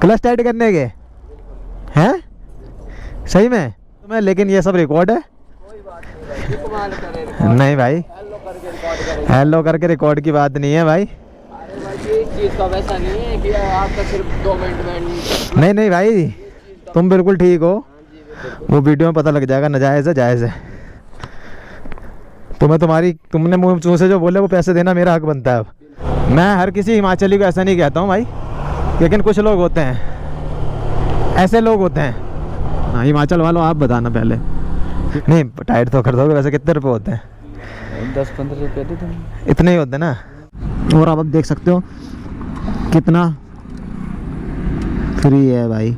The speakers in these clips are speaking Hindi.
क्लच टाइट करने के हैं सही में तुम्हें, लेकिन ये सब रिकॉर्ड है। नहीं भाई, हेलो करके रिकॉर्ड की बात नहीं है भाई। चीज का वैसा नहीं है कि आपका सिर्फ 2 मिनट में। नहीं नहीं भाई, तुम बिल्कुल ठीक हो, वो वीडियो में पता लग जाएगा नाजायज़ है जायज़ है। तुमने मुँह से जो बोले वो पैसे देना मेरा हक बनता है। अब मैं हर किसी हिमाचली को ऐसा नहीं कहता हूँ भाई, लेकिन कुछ लोग होते हैं, ऐसे लोग होते हैं। हाँ हिमाचल वालों आप बताना पहले। नहीं टाइट तो कर दोगे, वैसे कितने रुपए होते हैं? 10-15 रुपये दे तुम, इतने ही होते ना। और आप अब देख सकते हो कितना फ्री है भाई।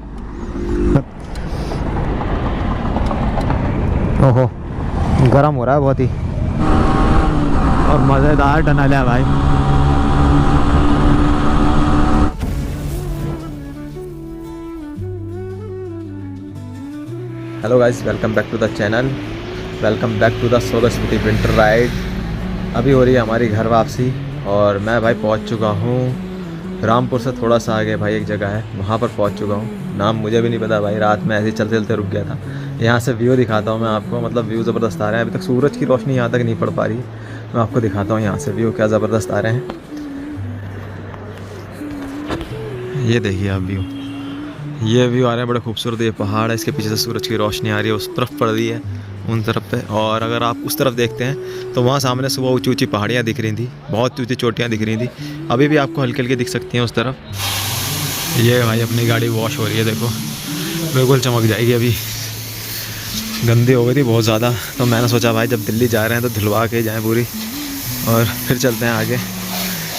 ओहो गर्म हो रहा है बहुत ही, और मज़ेदार टनल है भाई। Hello guys, welcome back to the channel, welcome back to the सोलस्पति विंटर राइड। अभी हो रही है हमारी घर वापसी और मैं भाई पहुंच चुका हूं रामपुर से थोड़ा सा आगे भाई एक जगह है, वहां पर पहुंच चुका हूं। नाम मुझे भी नहीं पता भाई, रात में ऐसे ही चलते चलते रुक गया था। यहां से व्यू दिखाता हूं मैं आपको, मतलब व्यू ज़बरदस्त आ रहे हैं। अभी तक सूरज की रोशनी यहाँ तक नहीं पड़ पा रही, मैं आपको दिखाता हूँ यहाँ से व्यू क्या ज़बरदस्त आ रहे हैं। ये देखिए आप व्यू, ये व्यू आ रहे हैं बड़े खूबसूरत। ये पहाड़ है, इसके पीछे से सूरज की रोशनी आ रही है, उस तरफ पड़ रही है उन तरफ पे। और अगर आप उस तरफ देखते हैं तो वहाँ सामने सुबह ऊँची ऊँची पहाड़ियाँ दिख रही थी, बहुत ऊँची चोटियाँ दिख रही थी। अभी भी आपको हल्की हल्की दिख सकती हैं उस तरफ। ये भाई अपनी गाड़ी वॉश हो रही है, देखो बिल्कुल चमक जाएगी। अभी गंदी हो गई थी बहुत ज़्यादा, तो मैंने सोचा भाई जब दिल्ली जा रहे हैं तो धुलवा के जाएँ पूरी, और फिर चलते हैं आगे।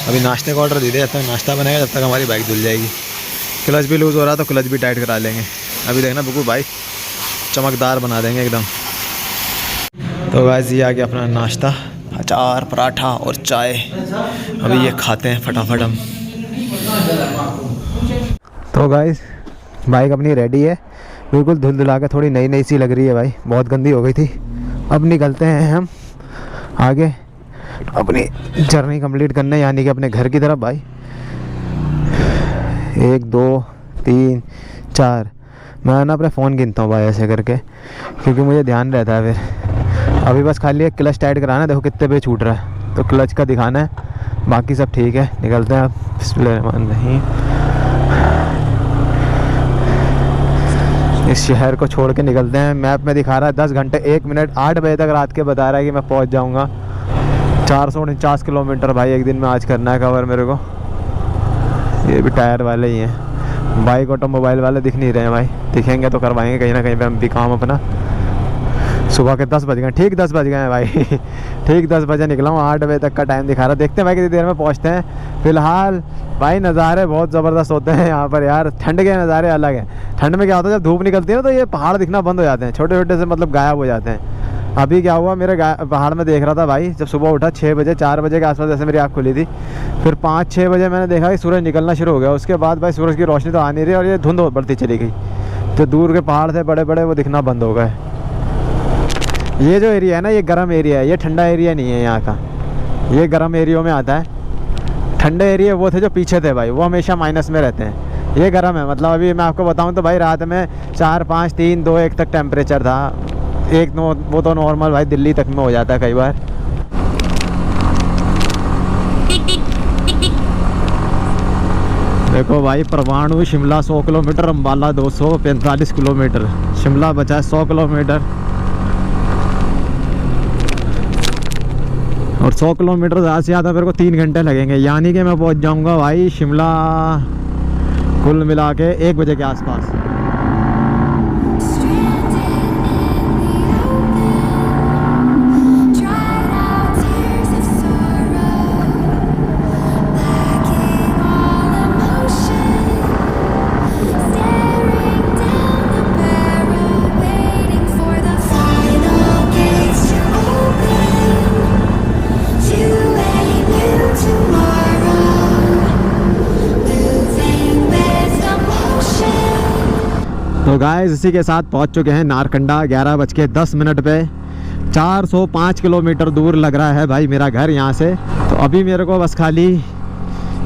अभी नाश्ते का ऑर्डर दे दिया, जब तक नाश्ता बनेगा जब तक हमारी बाइक धुल जाएगी। क्लच भी लूज़ हो रहा तो क्लच भी टाइट करा लेंगे। अभी देखना बिल्कुल बाइक चमकदार बना देंगे एकदम। तो गाइस ये आ गया अपना नाश्ता, अचार पराठा और चाय। अभी ये खाते हैं फटाफट हम। तो गाइस बाइक अपनी रेडी है, बिल्कुल धुल धुला के थोड़ी नई नई सी लग रही है भाई, बहुत गंदी हो गई थी। अब निकलते हैं हम आगे अपनी जर्नी कंप्लीट करने, यानी कि अपने घर की तरफ भाई। 1 2 3 4 मैं ना अपने फ़ोन गिनता हूँ भाई ऐसे करके, क्योंकि मुझे ध्यान रहता है फिर। अभी बस खाली एक क्लच टाइट कराना है, देखो कितने पे छूट रहा है, तो क्लच का दिखाना है, बाकी सब ठीक है। निकलते हैं अब, बिस्मिल्लाह। इस शहर को छोड़ के निकलते हैं। मैप में दिखा रहा है 10 घंटे 1 मिनट 8 बजे तक रात के बता रहा है कि मैं पहुंच जाऊंगा। 449 किलोमीटर भाई एक दिन में आज करना है कवर मेरे को। ये भी टायर वाले ही हैं, बाइक ऑटोमोबाइल वाले दिख नहीं रहे हैं भाई, दिखेंगे तो करवाएंगे कहीं ना कहीं पे हम भी काम अपना। सुबह के 10 बज गए, ठीक 10 बज गए हैं भाई ठीक 10 बजे निकला हूँ, 8 बजे तक का टाइम दिखा रहा। देखते हैं भाई कितनी देर में पहुँचते हैं। फिलहाल भाई नज़ारे बहुत ज़बरदस्त होते हैं यहाँ पर यार, ठंड के नज़ारे अलग हैं। ठंड में क्या होता है, जब धूप निकलती है ना तो ये पहाड़ दिखना बंद हो जाते हैं, छोटे छोटे से मतलब गायब हो जाते हैं। अभी क्या हुआ, मेरे पहाड़ में देख रहा था भाई, जब सुबह उठा 6 बजे 4 बजे के आसपास जैसे मेरी आँख खुली थी, फिर 5-6 बजे मैंने देखा कि सूरज निकलना शुरू हो गया। उसके बाद भाई सूरज की रोशनी तो आ नहीं रही और ये धुंध बढ़ती चली गई, जो दूर के पहाड़ थे बड़े बड़े वो दिखना बंद हो गए। ये जो एरिया है ना, ये गर्म एरिया है, ये ठंडा एरिया नहीं है यहाँ का, ये गर्म एरिया में आता है। ठंडे एरिया वो थे जो पीछे थे भाई, वो हमेशा माइनस में रहते हैं। ये गर्म है, मतलब अभी मैं आपको बताऊँ तो भाई रात में 4 5 3 2 1 तक टेम्परेचर था। वो तो नॉर्मल भाई दिल्ली तक में हो जाता है कई बार। देखो भाई परवाणु शिमला 100 किलोमीटर, अम्बाला 245 किलोमीटर, शिमला बचा है 100 किलोमीटर। और 100 किलोमीटर ज़्यादा से ज़्यादा मेरे को 3 घंटे लगेंगे, यानी कि मैं पहुंच जाऊंगा भाई शिमला कुल मिला के 1 बजे के आसपास। तो गाइस इसी के साथ पहुंच चुके हैं नारकंडा 11:10 पे। 405 किलोमीटर दूर लग रहा है भाई मेरा घर यहाँ से। तो अभी मेरे को बस खाली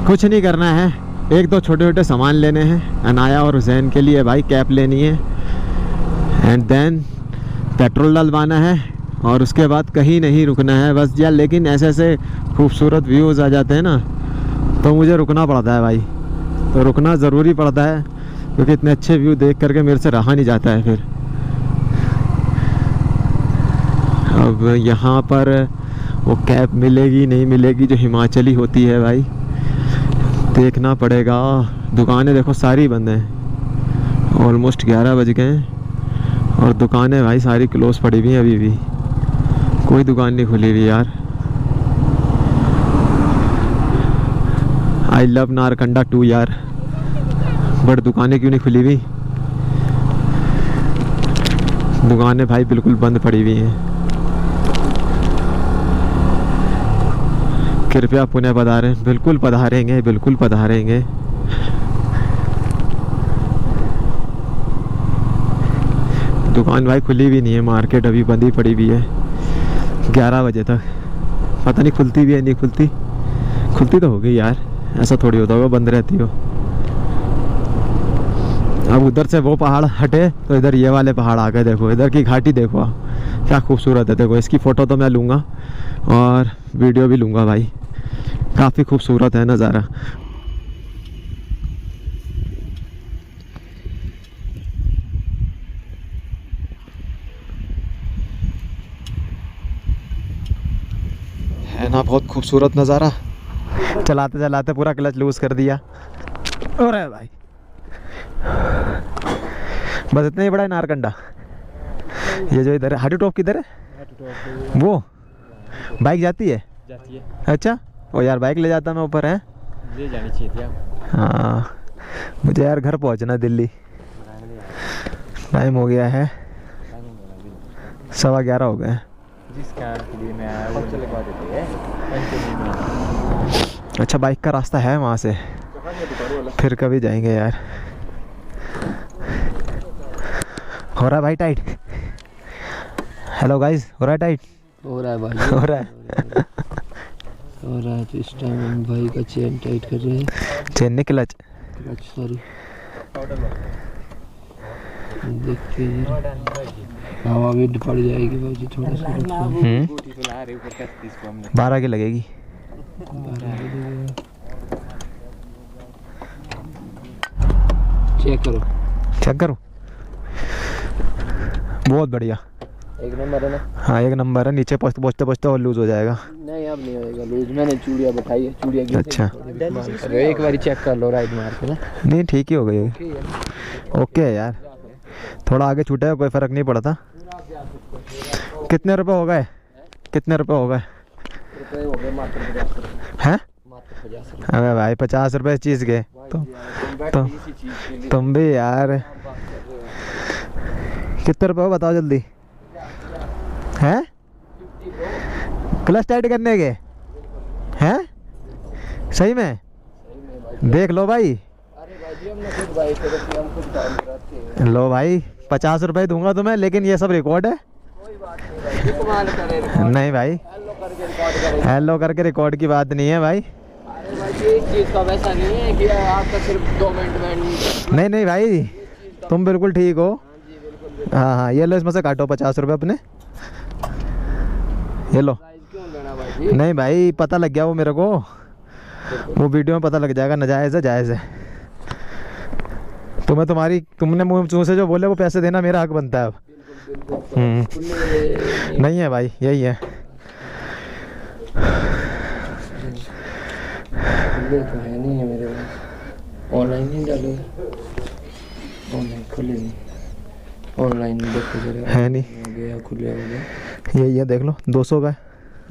कुछ नहीं करना है, एक दो छोटे छोटे सामान लेने हैं अनाया और हुसैन के लिए भाई, कैप लेनी है एंड देन पेट्रोल डलवाना है और उसके बाद कहीं नहीं रुकना है बस यार। लेकिन ऐसे ऐसे खूबसूरत व्यूज़ आ जाते हैं ना तो मुझे रुकना पड़ता है भाई, तो रुकना ज़रूरी पड़ता है क्योंकि इतने अच्छे व्यू देख करके मेरे से रहा नहीं जाता है फिर। अब यहाँ पर वो कैब मिलेगी नहीं मिलेगी जो हिमाचली होती है भाई, देखना पड़ेगा। दुकानें देखो सारी बंद हैं, ऑलमोस्ट 11 बज गए हैं और दुकानें भाई सारी क्लोज पड़ी हुई हैं, अभी भी कोई दुकान नहीं खुली हुई यार। आई लव नारकंडा 2 यार, बट दुकानें क्यों नहीं खुली हुई? दुकानें भाई बिल्कुल बंद पड़ी हुई हैं। कृपया पुणे पधारें। बिल्कुल पधारेंगे, बिल्कुल पधारेंगे। दुकान भाई खुली भी नहीं है, मार्केट अभी बंद ही पड़ी हुई है 11 बजे तक। पता नहीं खुलती भी है नहीं खुलती, खुलती तो होगी यार, ऐसा थोड़ी होता होगा बंद रहती हो। अब उधर से वो पहाड़ हटे तो इधर ये वाले पहाड़ आ गए। देखो इधर की घाटी देखो क्या खूबसूरत है। देखो इसकी फ़ोटो तो मैं लूँगा और वीडियो भी लूँगा भाई, काफ़ी खूबसूरत है नज़ारा। है ना बहुत खूबसूरत नज़ारा। चलाते चलाते पूरा क्लच लूज़ कर दिया। अरे भाई बस इतना ही बड़ा है नारकंडा। ये जो इधर है हाटी टॉप किधर है? वो बाइक जाती है? जाती है। अच्छा ओ यार बाइक ले जाता मैं ऊपर है। ले जानी चाहिए थी आप। हाँ मुझे यार घर पहुंचना दिल्ली, टाइम हो गया है 11:15 हो गए। जिस कार के लिए मैं आया वो लगवा देते हैं। अच्छा बाइक का रास्ता है वहाँ से, फिर कभी जाएंगे यार। हो रहा है भाई टाइट? हेलो गाइस, हो रहा है टाइट? हो रहा है भाई, हो रहा है हो रहा है। तो इस टाइम हम भाई का चेन टाइट कर रहे हैं। चेन नहीं क्लच सॉरी। देखते हैं हवा भी पड़ जाएगी भाई थोड़ा सा। 12 की लगेगी। चेक करो, चेक करो। बहुत बढ़िया, एक नंबर है ना? हाँ एक नंबर है। नीचे पहुँचते पहुँचते पहुँचते और लूज हो जाएगा। नहीं अब नहीं होएगा लूज, मैंने चूड़िया बताई है, चूड़िया की। अच्छा एक बार चेक कर लो राइड मार के ना। नहीं ठीक ही हो गई। ओके है यार, थोड़ा आगे छूटेगा कोई फ़र्क नहीं पड़ता। कितने रुपए हो गए? कितने रुपए हो गए? हैं? अबे भाई 50 रुपए इस चीज़ के तो तुम भी यार। कितने रुपए हो बताओ जल्दी। हैं? क्लच टाइट करने के हैं? सही में? देख लो भाई। लो भाई 50 रुपए दूंगा तुम्हें, लेकिन ये सब रिकॉर्ड है। नहीं भाई हेलो करके रिकॉर्ड की बात नहीं है भाई। इस चीज़ का वैसा नहीं है कि आपका सिर्फ 2 मिनट। नहीं नहीं भाई तुम बिल्कुल ठीक हो। हाँ हाँ ये लो, इसमें से काटो 50 रुपये अपने, ये लो। नहीं भाई पता लग गया वो मेरे को, वो वीडियो में पता लग जाएगा नाजायज़ है जायज़ है। तुमने मुँह से जो बोले वो पैसे देना मेरा हक बनता है अब। नहीं है भाई यही है। नहीं है मेरे पास, ऑनलाइन नहीं डालो, ऑनलाइन खुले नहीं, ऑनलाइन देखो जरा है नहीं, हो गया खुले हो गया। यही है देख लो 200 का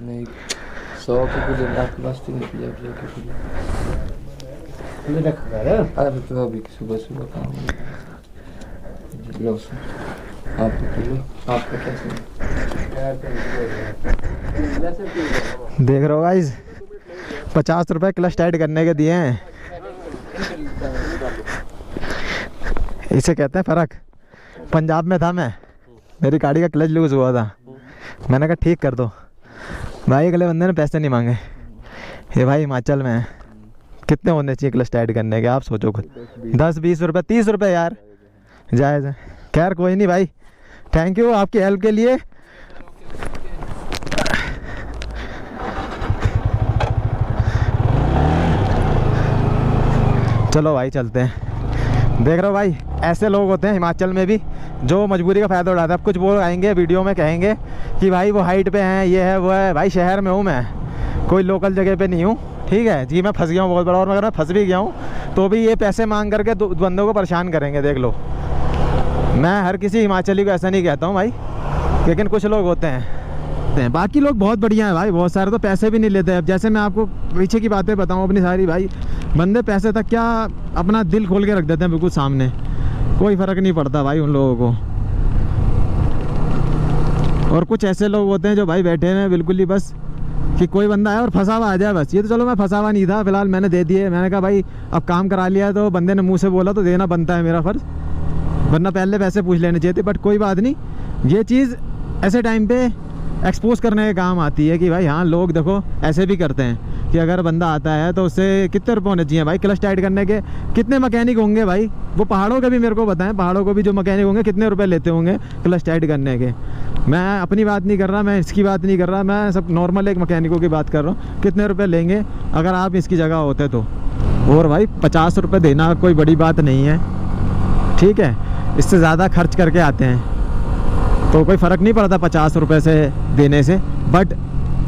नहीं 100 के खुले, प्लास्टिक में खुले रखा है। अरे तो अभी सुबह सुबह काम लो आप लो, आपका कैसे देख रहे हो गाइस 50 रुपए क्लच टाइट करने के दिए हैं। इसे कहते हैं फ़र्क। पंजाब में था मैं, मेरी गाड़ी का क्लच लूज हुआ था, मैंने कहा ठीक कर दो भाई। अगले बंदे ने पैसे नहीं मांगे। ये भाई हिमाचल में है, कितने होने चाहिए क्लच टाइट करने के, आप सोचो खुद। 10-20 रुपये, 30 रुपये यार, जायज़ है। खैर कोई नहीं भाई, थैंक यू आपकी हेल्प के लिए। चलो भाई चलते हैं। देख रहे हो भाई, ऐसे लोग होते हैं हिमाचल में भी जो मजबूरी का फ़ायदा उठाते हैं। अब कुछ वो आएंगे वीडियो में कहेंगे कि भाई वो हाइट पे हैं, ये है वो है। भाई शहर में हूँ मैं, कोई लोकल जगह पे नहीं हूँ, ठीक है जी। मैं फंस गया हूँ बहुत बड़ा, और अगर मैं फंस भी गया हूँ तो भी ये पैसे मांग करके बंदों को परेशान करेंगे, देख लो। मैं हर किसी हिमाचली को ऐसा नहीं कहता हूँ भाई, लेकिन कुछ लोग होते हैं। बाकी लोग बहुत बढ़िया है भाई, बहुत सारे तो पैसे भी नहीं लेते। अब जैसे मैं आपको पीछे की बातें बताऊँ अपनी सारी, भाई बंदे पैसे तक क्या अपना दिल खोल के रख देते हैं बिल्कुल सामने, कोई फ़र्क नहीं पड़ता भाई उन लोगों को। और कुछ ऐसे लोग होते हैं जो भाई बैठे हैं बिल्कुल ही बस कि कोई बंदा है और फंसा हुआ आ जाए बस। ये तो चलो मैं फंसा हुआ नहीं था, फिलहाल मैंने दे दिए। मैंने कहा भाई अब काम करा लिया तो बंदे ने मुंह से बोला तो देना बनता है, मेरा फ़र्ज़, वरना पहले पैसे पूछ लेने चाहिए थे। बट कोई बात नहीं, ये चीज़ ऐसे टाइम पे एक्सपोज करने के काम आती है कि भाई हाँ लोग देखो ऐसे भी करते हैं कि अगर बंदा आता है तो उससे कितने रुपये होने चाहिए भाई क्लच टाइट करने के। कितने मैकेनिक होंगे भाई, वो पहाड़ों के भी मेरे को बताएं, पहाड़ों को भी जो मैकेनिक होंगे कितने रुपए लेते होंगे क्लच टाइट करने के। मैं अपनी बात नहीं कर रहा, मैं इसकी बात नहीं कर रहा, मैं सब नॉर्मल एक मैकेनिकों की बात कर रहा हूँ। कितने रुपये लेंगे अगर आप इसकी जगह होते तो। और भाई 50 रुपये देना कोई बड़ी बात नहीं है, ठीक है। इससे ज़्यादा खर्च करके आते हैं तो कोई फ़र्क नहीं पड़ता 50 रुपये से देने से। बट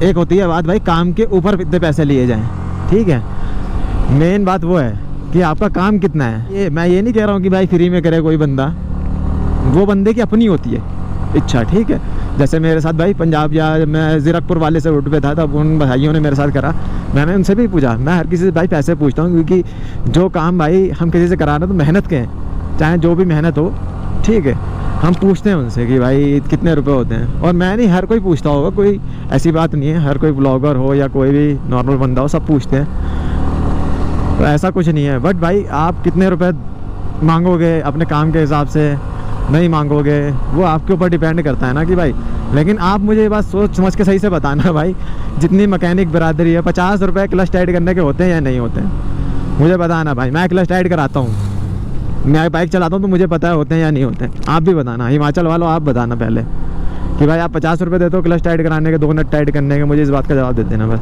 एक होती है बात भाई, काम के ऊपर कितने पैसे लिए जाएं, ठीक है। मेन बात वो है कि आपका काम कितना है। ये मैं ये नहीं कह रहा हूँ कि भाई फ्री में करे कोई बंदा, वो बंदे की अपनी होती है इच्छा, ठीक है। जैसे मेरे साथ भाई पंजाब या मैं ज़ीरकपुर वाले से रूट पे था, तब उन भाइयों ने मेरे साथ करा, मैंने उनसे भी पूछा। मैं हर किसी से भाई पैसे पूछता हूँ, क्योंकि जो काम भाई हम किसी से करा रहे हैं तो मेहनत के हैं, चाहे जो भी मेहनत हो, ठीक है। हम पूछते हैं उनसे कि भाई कितने रुपए होते हैं। और मैं नहीं, हर कोई पूछता होगा, कोई ऐसी बात नहीं है। हर कोई ब्लॉगर हो या कोई भी नॉर्मल बंदा हो, सब पूछते हैं, तो ऐसा कुछ नहीं है। बट भाई आप कितने रुपए मांगोगे अपने काम के हिसाब से, नहीं मांगोगे, वो आपके ऊपर डिपेंड करता है ना कि भाई। लेकिन आप मुझे ये बात सोच समझ के सही से बताना भाई, जितनी मैकेनिक बरादरी है, 50 रुपये क्लच टाइट करने के होते हैं या नहीं होते हैं, मुझे बताना भाई। मैं क्लच टाइट कराता हूँ, मैं बाइक चलाता हूँ तो मुझे पता है होते हैं या नहीं होते हैं। आप भी बताना, हिमाचल वालों आप बताना पहले कि भाई आप 50 रुपये देते हो क्लच टाइट कराने के, 2 नट टाइट करने के। मुझे इस बात का जवाब दे देना बस।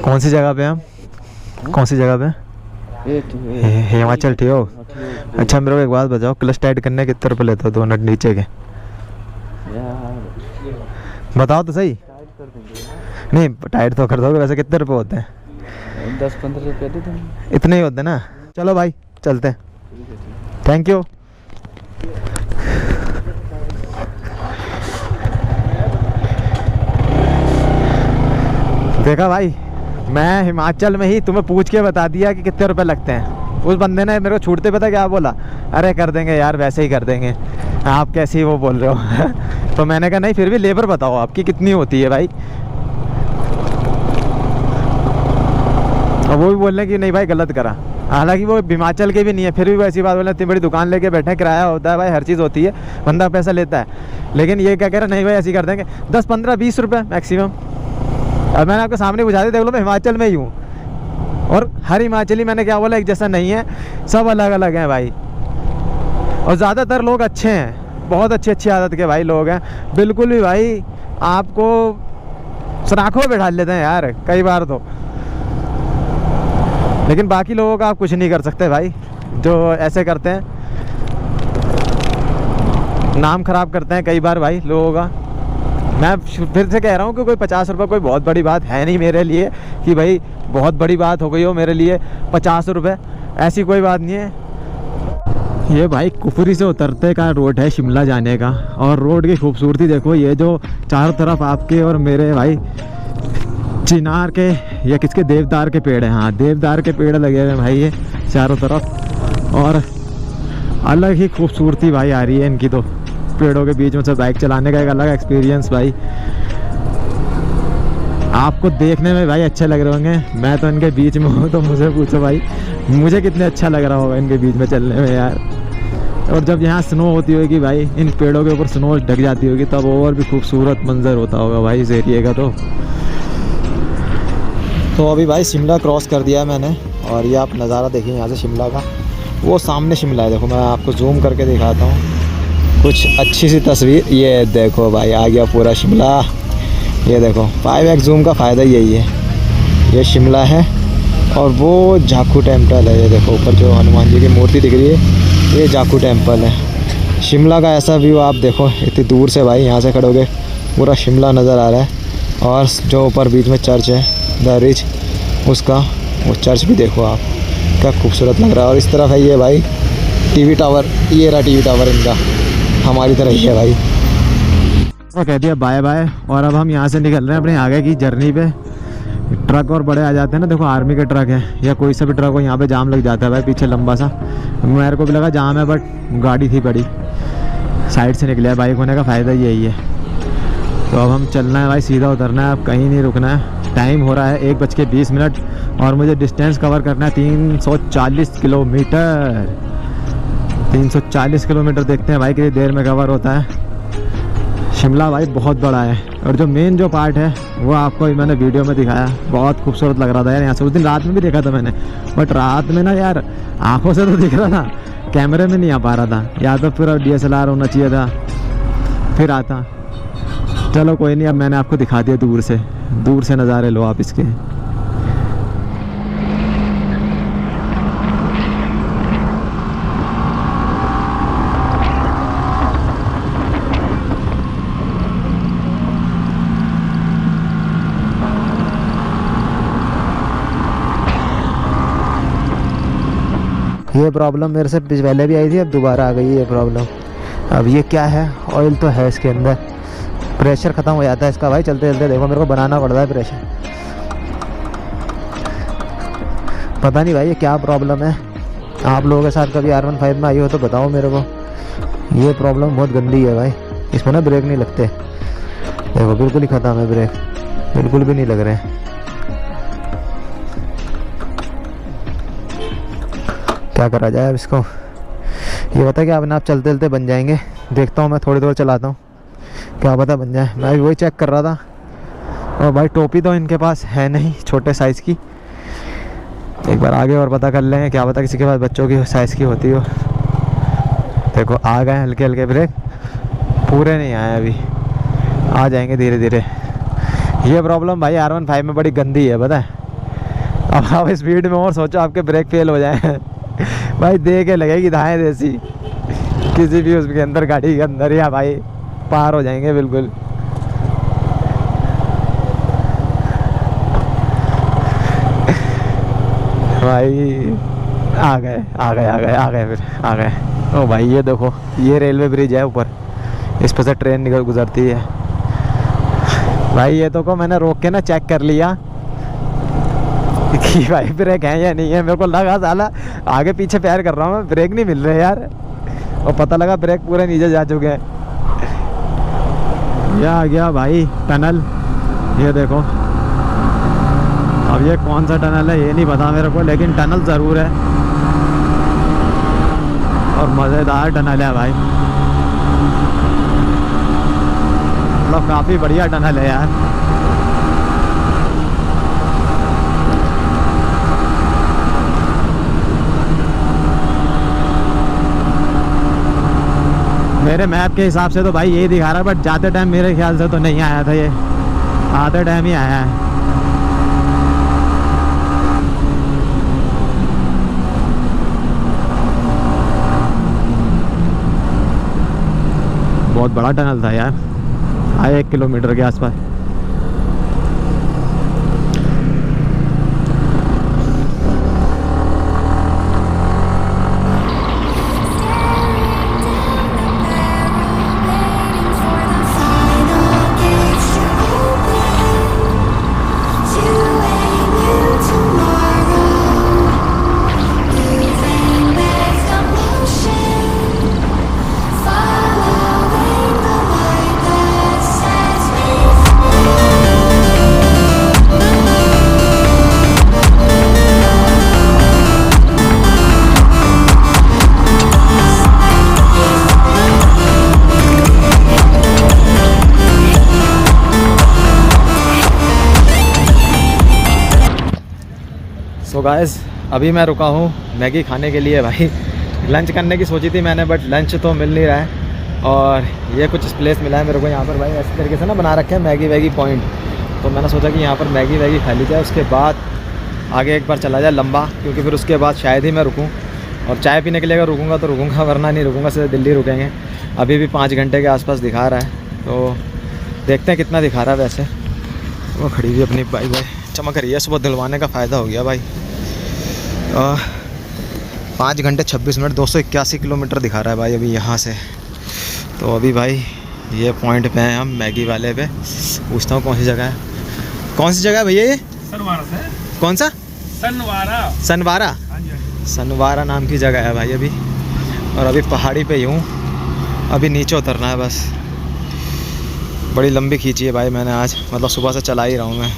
कौन सी जगह पे हम, कौन सी जगह पे? हिमाचल, ठीक हो। अच्छा मेरे को एक बात बताओ, क्लच टाइट करने कितने रुपये लेते हो 2 नट नीचे के? बताओ तो सही। नहीं टाइट तो कर दोगे, वैसे कितने रुपये होते हैं? 10-15 रुपये दे देंगे, इतने ही होते हैं ना। चलो भाई चलते हैं, थैंक यू। देखा भाई, मैं हिमाचल में ही तुम्हें पूछ के बता दिया कि कितने रुपए लगते हैं। उस बंदे ने मेरे को छूटते पता क्या बोला, अरे कर देंगे यार, वैसे ही कर देंगे, आप कैसी वो बोल रहे हो। तो मैंने कहा नहीं फिर भी लेबर बताओ आपकी कितनी होती है भाई। और वो भी बोल रहे हैं कि नहीं भाई गलत करा। हालांकि वो हिमाचल के भी नहीं है, फिर भी वो ऐसी बात बोल रहे हैं, इतनी बड़ी दुकान लेके बैठे हैं, किराया होता है भाई, हर चीज़ होती है, बंदा पैसा लेता है। लेकिन ये क्या कह रहा है, नहीं भाई ऐसे ही कर देंगे, 10, 15, 20 रुपये मैक्सिमम। अब मैंने आपके सामने बुझा दी, देख लो मैं हिमाचल में ही हूँ। और हर हिमाचली मैंने क्या बोला एक जैसा नहीं है, सब अलग अलग हैं भाई। और ज़्यादातर लोग अच्छे हैं, बहुत अच्छी आदत के भाई लोग हैं, बिल्कुल भी भाई आपको सराखों में बैठा लेते हैं यार कई बार तो। लेकिन बाकी लोगों का आप कुछ नहीं कर सकते भाई, जो ऐसे करते हैं, नाम ख़राब करते हैं कई बार भाई लोगों का। मैं फिर से कह रहा हूँ कि कोई 50 रुपये कोई बहुत बड़ी बात है नहीं मेरे लिए कि भाई बहुत बड़ी बात हो गई हो मेरे लिए 50 रुपये, ऐसी कोई बात नहीं है। ये भाई कुफरी से उतरते का रोड है शिमला जाने का, और रोड की खूबसूरती देखो, ये जो चारों तरफ आपके और मेरे भाई चिनार के या किसके देवदार के पेड़ हैं, हाँ देवदार के पेड़ लगे हुए हैं भाई ये चारों तरफ। और अलग ही खूबसूरती भाई आ रही है इनकी तो, पेड़ों के बीच में से बाइक चलाने का एक अलग एक्सपीरियंस भाई। आपको देखने में भाई अच्छे लग रहे होंगे, मैं तो इनके बीच में हूँ, तो मुझे पूछो भाई मुझे कितने अच्छा लग रहा होगा इनके बीच में चलने में यार। और जब यहाँ स्नो होती होगी भाई, इन पेड़ों के ऊपर स्नो ढक जाती होगी, तब और भी खूबसूरत मंजर होता होगा भाई इस एरिए का। तो तो अभी भाई शिमला क्रॉस कर दिया है मैंने, और ये आप नज़ारा देखिए यहाँ से शिमला का। वो सामने शिमला है, देखो मैं आपको जूम करके दिखाता हूँ कुछ अच्छी सी तस्वीर। ये देखो भाई आ गया पूरा शिमला। ये देखो 5x जूम का फ़ायदा यही है। ये शिमला है और वो जाखू टेम्पल है। ये देखो ऊपर जो हनुमान जी की मूर्ति दिख रही है, ये जाखू टेम्पल है। शिमला का ऐसा व्यू आप देखो इतनी दूर से भाई, यहाँ से खड़ोगे पूरा शिमला नज़र आ रहा है। और जो ऊपर बीच में चर्च है द रिच, उसका वो चर्च भी देखो आप, क्या खूबसूरत लग रहा है। और इस तरफ है ये भाई टीवी टावर, ये रहा टीवी टावर इनका, हमारी तरह ही है भाई। तो कह दिया बाय बाय, और अब हम यहाँ से निकल रहे हैं अपने आगे की जर्नी पे। ट्रक और बड़े आ जाते हैं ना, देखो आर्मी के ट्रक हैं या कोई सा भी ट्रक हो, यहाँ पे जाम लग जाता है भाई पीछे लंबा सा। मेरे को भी लगा जाम है, बट गाड़ी थी बड़ी, साइड से निकले। बाइक होने का फ़ायदा यही है। तो अब हम चलना है भाई, सीधा उतरना है, अब कहीं नहीं रुकना है। टाइम हो रहा है 1:20 और मुझे डिस्टेंस कवर करना है 340 किलोमीटर। 340 किलोमीटर, देखते हैं भाई कितनी देर में कवर होता है। शिमला भाई बहुत बड़ा है, और जो मेन जो पार्ट है वो आपको मैंने वीडियो में दिखाया, बहुत खूबसूरत लग रहा था यार यहाँ से। उस दिन रात में भी देखा था मैंने, बट रात में ना यार आंखों से तो दिख रहा था, कैमरे में नहीं आ पा रहा था। या तो फिर DSLR होना चाहिए था, फिर आता। चलो कोई नहीं, अब मैंने आपको दिखा दिया दूर से नज़ारे लो आप इसके। ये प्रॉब्लम मेरे से पहले भी आई थी, अब दोबारा आ गई है ये प्रॉब्लम। अब ये क्या है, ऑयल तो है इसके अंदर, प्रेशर ख़त्म हो जाता है इसका भाई चलते चलते। देखो मेरे को बनाना पड़ रहा है प्रेशर, पता नहीं भाई ये क्या प्रॉब्लम है। आप लोगों के साथ कभी R15 में आई हो तो बताओ मेरे को। ये प्रॉब्लम बहुत गंदी है भाई, इसमें ना ब्रेक नहीं लगते। देखो बिल्कुल ही ख़त्म है ब्रेक, बिल्कुल भी नहीं लग रहे। क्या करा जाए अब इसको। ये पता है कि अब ना आप चलते चलते बन जाएंगे। देखता हूँ मैं थोड़ी देर चलाता हूँ, क्या पता बन जाए। मैं भी वही चेक कर रहा था। और भाई टोपी तो इनके पास है नहीं छोटे साइज़ की, एक बार आगे और पता कर लेंगे, क्या पता किसी के पास बच्चों की साइज़ की होती हो। देखो आ गए हल्के हल्के ब्रेक, पूरे नहीं आए अभी, आ जाएंगे धीरे धीरे। ये प्रॉब्लम भाई R15 में बड़ी गंदी है पता है। अब आप स्पीड में और सोचो आपके ब्रेक फेल हो जाए भाई, दे के लगेगी धाएँ देसी किसी भी उसके अंदर, गाड़ी के अंदर, या भाई पार हो जाएंगे बिल्कुल। भाई आ गए फिर। ओ भाई ये देखो, ये रेलवे ब्रिज है ऊपर, इस पर से ट्रेन निकल गुजरती है भाई। ये तो को मैंने रोक के ना चेक कर लिया कि भाई ब्रेक है या नहीं है। मेरे को लगा साला आगे पीछे पैर कर रहा हूँ मैं, ब्रेक नहीं मिल रहे यार, और पता लगा ब्रेक पूरे नीचे जा चुके हैं। यह आ गया भाई टनल, ये देखो। अब ये कौन सा टनल है ये नहीं पता मेरे को, लेकिन टनल ज़रूर है और मज़ेदार टनल है भाई, मतलब काफ़ी बढ़िया टनल है यार। मेरे मैप के हिसाब से तो भाई यही दिखा रहा है, बट जाते टाइम मेरे ख्याल से तो नहीं आया था ये, आते टाइम ही आया है। बहुत बड़ा टनल था यार, 1 किलोमीटर के आसपास। गाइस अभी मैं रुका हूँ मैगी खाने के लिए भाई। लंच करने की सोची थी मैंने, बट लंच तो मिल नहीं रहा है। और ये कुछ प्लेस मिला है मेरे को यहाँ पर भाई, ऐसे तरीके से ना बना रखे हैं मैगी वैगी पॉइंट। तो मैंने सोचा कि यहाँ पर मैगी वैगी खा ली जाए, उसके बाद आगे एक बार चला जाए लंबा, क्योंकि फिर उसके बाद शायद ही मैं रुकूँ। और चाय पीने के लिए अगर रुकूँगा तो रुकूँगा, वरना नहीं रुकूँगा, सीधे दिल्ली रुकेंगे। अभी भी 5 घंटे के आसपास दिखा रहा है, तो देखते हैं कितना दिखा रहा है। वैसे वो खड़ी हुई अपनी बाइक भाई चमक रही है, सुबह दिलवाने का फ़ायदा हो गया भाई। 5 घंटे 26 मिनट 281 किलोमीटर दिखा रहा है भाई अभी यहाँ से। तो अभी भाई ये पॉइंट पे हैं हम मैगी वाले पे। पूछता हूँ कौन सी जगह है, कौन सी जगह है भैया ये? सनवारा से। कौन सा? सनवारा। सनवारा? हाँ जी। सनवारा नाम की जगह है भाई अभी। और अभी पहाड़ी पे ही हूँ, अभी नीचे उतरना है बस। बड़ी लंबी खींची है भाई मैंने आज, मतलब सुबह से चला ही रहा हूँ मैं।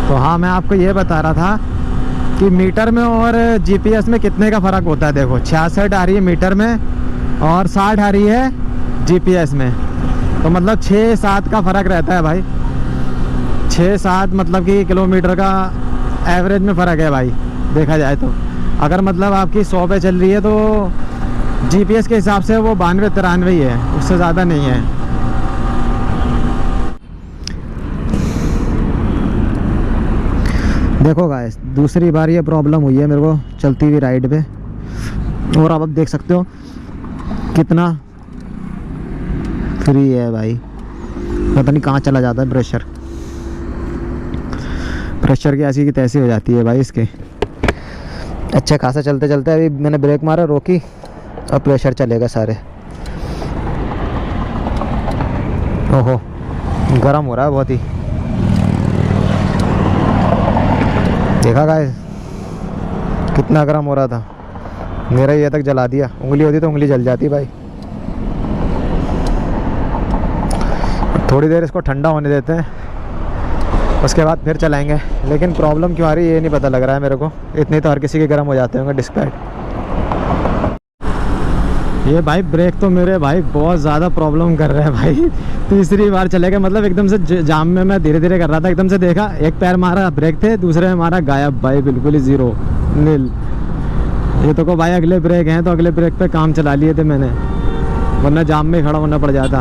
तो हाँ, मैं आपको ये बता रहा था कि मीटर में और जीपीएस में कितने का फ़र्क होता है। देखो 66 आ रही है मीटर में और 60 आ रही है जीपीएस में, तो मतलब 6-7 का फ़र्क रहता है भाई। 6-7 मतलब कि किलोमीटर का एवरेज में फ़र्क है भाई, देखा जाए तो। अगर मतलब आपकी 100 पे चल रही है तो जीपीएस के हिसाब से वो 92-93 ही है, उससे ज़्यादा नहीं है। देखो गाइस, दूसरी बार ये प्रॉब्लम हुई है मेरे को चलती हुई राइड पे। और अब आप देख सकते हो कितना फ्री है भाई, पता नहीं कहाँ चला जाता है प्रेशर की ऐसी की तैसी हो जाती है भाई इसके। अच्छा खासा चलते चलते अभी मैंने ब्रेक मारा, रोकी, अब प्रेशर चलेगा सारे। ओहो, गर्म हो रहा है बहुत ही। देखा गाइस कितना गर्म हो रहा था, मेरा ये तक जला दिया। उंगली होती तो उंगली जल जाती भाई। थोड़ी देर इसको ठंडा होने देते हैं, उसके बाद फिर चलाएंगे। लेकिन प्रॉब्लम क्यों आ रही है ये नहीं पता लग रहा है मेरे को। इतने तो हर किसी के गर्म हो जाते होंगे डिस्क पैड। ये भाई ब्रेक तो मेरे भाई बहुत ज़्यादा प्रॉब्लम कर रहे हैं भाई। तीसरी बार चलेगा, मतलब एकदम से जाम में मैं धीरे धीरे कर रहा था, एकदम से देखा एक पैर मारा ब्रेक थे, दूसरे में मारा गायब भाई, बिल्कुल ही ज़ीरो नील। ये तो को भाई अगले ब्रेक हैं तो अगले ब्रेक पे काम चला लिए थे मैंने, वरना जाम में खड़ा होना पड़ जाता।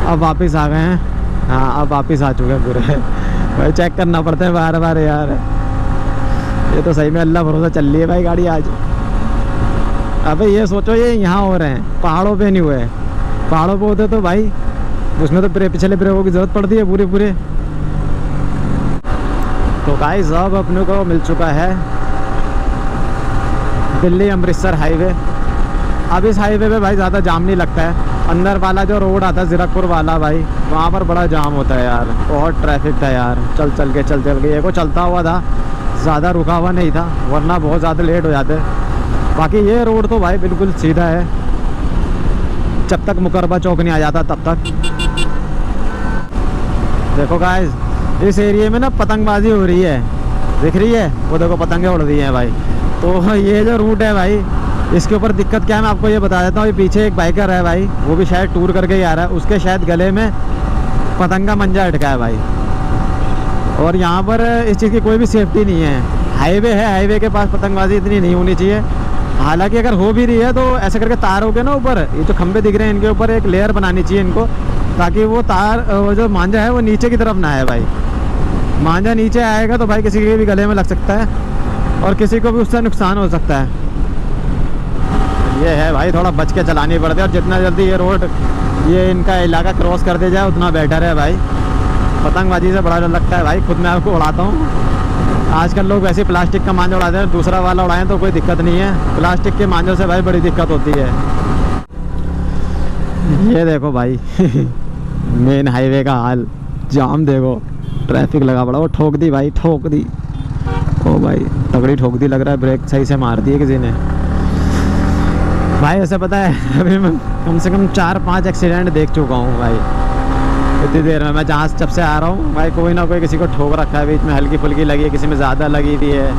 अब वापस आ गए हैं, हाँ अब वापस आ चुके हैं पूरे भाई। चेक करना पड़ता है बार बार यार। ये तो सही में अल्लाह भरोसा चल रही है भाई गाड़ी आज। अबे ये सोचो ये यहाँ हो रहे हैं, पहाड़ों पे नहीं हुए। पहाड़ों पे होते तो भाई उसमें तो पिछले ब्रेकों की ज़रूरत पड़ती है पूरे। तो गाइस अब अपने को मिल चुका है दिल्ली अमृतसर हाईवे। अब इस हाईवे पे भाई ज़्यादा जाम नहीं लगता है। अंदर वाला जो रोड आता है जीरकपुर वाला भाई, वहाँ पर बड़ा जाम होता है यार, बहुत ट्रैफिक था यार। चल के ये को चलता हुआ था, ज़्यादा रुका हुआ नहीं था, वरना बहुत ज़्यादा लेट हो जाते। बाकी ये रोड तो भाई बिल्कुल सीधा है, जब तक मुकरबा चौक नहीं आ जाता तब तक। देखो गाइस इस एरिया में ना पतंगबाजी हो रही है, दिख रही है वो, देखो पतंगे उड़ रही हैं भाई। तो ये जो रूट है भाई, इसके ऊपर दिक्कत क्या है मैं आपको ये बता देता हूँ। ये पीछे एक बाइकर है भाई, वो भी शायद टूर करके ही आ रहा है, उसके शायद गले में पतंग का मंजा अटका है भाई। और यहाँ पर इस चीज़ की कोई भी सेफ्टी नहीं है। हाईवे है, हाईवे के पास पतंगबाजी इतनी नहीं होनी चाहिए। हालांकि अगर हो भी रही है तो ऐसे करके तार हो गए ना ऊपर, ये जो खंभे दिख रहे हैं इनके ऊपर एक लेयर बनानी चाहिए इनको, ताकि वो तार वो जो मांझा है वो नीचे की तरफ ना आए भाई। मांझा नीचे आएगा तो भाई किसी के भी गले में लग सकता है और किसी को भी उससे नुकसान हो सकता है। ये है भाई, थोड़ा बच के चलानी पड़ती है। और जितना जल्दी ये रोड ये इनका इलाका क्रॉस कर दिया जाए उतना बेटर है भाई। पतंगबाजी से बड़ा डर लगता है भाई, खुद मैं आपको उड़ाता हूँ। आजकल लोग वैसे प्लास्टिक का मांझा उड़ाते हैं, दूसरा वाला उड़ाएं तो कोई दिक्कत नहीं है। प्लास्टिक के मांझों से भाई बड़ी दिक्कत होती है। ये देखो भाई मेन हाईवे का हाल, जाम देखो, ट्रैफिक लगा पड़ा। वो ठोक दी भाई, ठोक दी। ओ भाई तगड़ी ठोक दी, लग रहा है ब्रेक सही से मार दी है किसी ने भाई। ऐसे पता है अभी मैं कम से कम 4-5 एक्सीडेंट देख चुका हूँ भाई इतनी देर में। मैं जहाँ जब से आ रहा हूँ भाई, कोई ना कोई किसी को ठोक रखा है, बीच में हल्की फुल्की लगी है, किसी में ज़्यादा लगी भी है,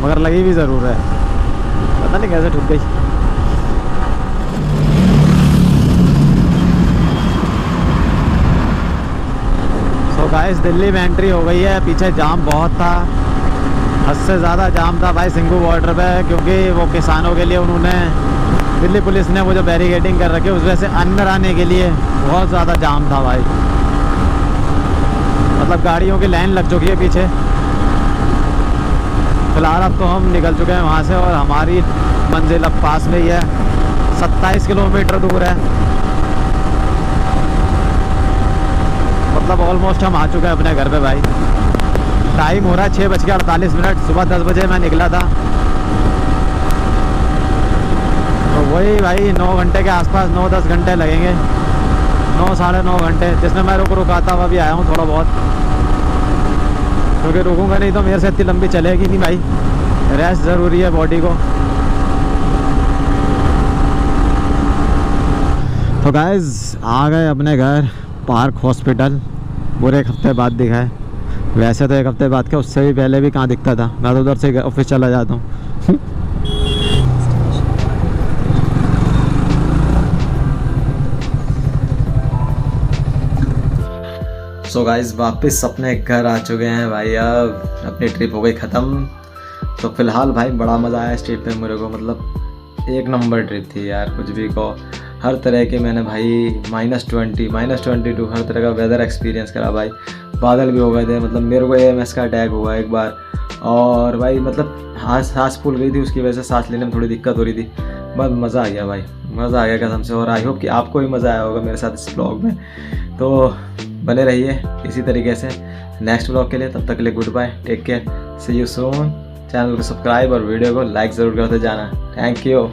मगर लगी भी ज़रूर है, पता नहीं कैसे ठुक गई। तो गाइस दिल्ली में एंट्री हो गई है। पीछे जाम बहुत था, हद से ज़्यादा जाम था भाई सिंघू बॉर्डर पे, क्योंकि वो किसानों के लिए उन्होंने, दिल्ली पुलिस ने वो जो बैरिकेडिंग कर रखी है उस वजह से अंदर आने के लिए बहुत ज़्यादा जाम था भाई। मतलब गाड़ियों की लाइन लग चुकी है पीछे। फिलहाल अब तो हम निकल चुके हैं वहाँ से और हमारी मंजिल अब पास में ही है, 27 किलोमीटर दूर है। मतलब ऑलमोस्ट हम आ चुके हैं अपने घर पे भाई। टाइम हो रहा है 6:48। सुबह 10 बजे मैं निकला था, तो वही भाई 9 घंटे के आसपास, 9-10 घंटे लगेंगे, 9 साढ़े 9 घंटे, जिसमें मैं रुका था। अभी आया हूँ थोड़ा बहुत, क्योंकि रुकूंगा नहीं तो मेरे से इतनी लंबी चलेगी नहीं भाई। रेस्ट ज़रूरी है बॉडी को। तो गाइस आ गए अपने घर, पार्क हॉस्पिटल। पूरे एक हफ्ते बाद दिखा है। वैसे तो एक हफ्ते बाद क्या, उससे भी पहले भी कहाँ दिखता था। मैं तो उधर से ऑफिस चला जाता हूँ। सो गाइस वापस अपने घर आ चुके हैं भाई। अब अपनी ट्रिप हो गई ख़त्म। तो फिलहाल भाई बड़ा मज़ा आया इस ट्रिप पे मेरे को। मतलब एक नंबर ट्रिप थी यार, कुछ भी कहो। हर तरह के मैंने भाई -20, -22 हर तरह का वेदर एक्सपीरियंस करा भाई। बादल भी हो गए थे, मतलब मेरे को AMS का अटैक हुआ एक बार, और भाई मतलब सांस फूल गई थी, उसकी वजह से सांस लेने में थोड़ी दिक्कत हो रही थी। बस मज़ा आ गया भाई, मज़ा आ गया कसम से। और आई होप कि आपको भी मज़ा आया होगा मेरे साथ इस ब्लॉग में। तो बने रहिए इसी तरीके से नेक्स्ट ब्लॉग के लिए। तब तक के लिए good bye, take care, see you soon. Channel को सब्सक्राइब और वीडियो को लाइक ज़रूर करते जाना। Thank you.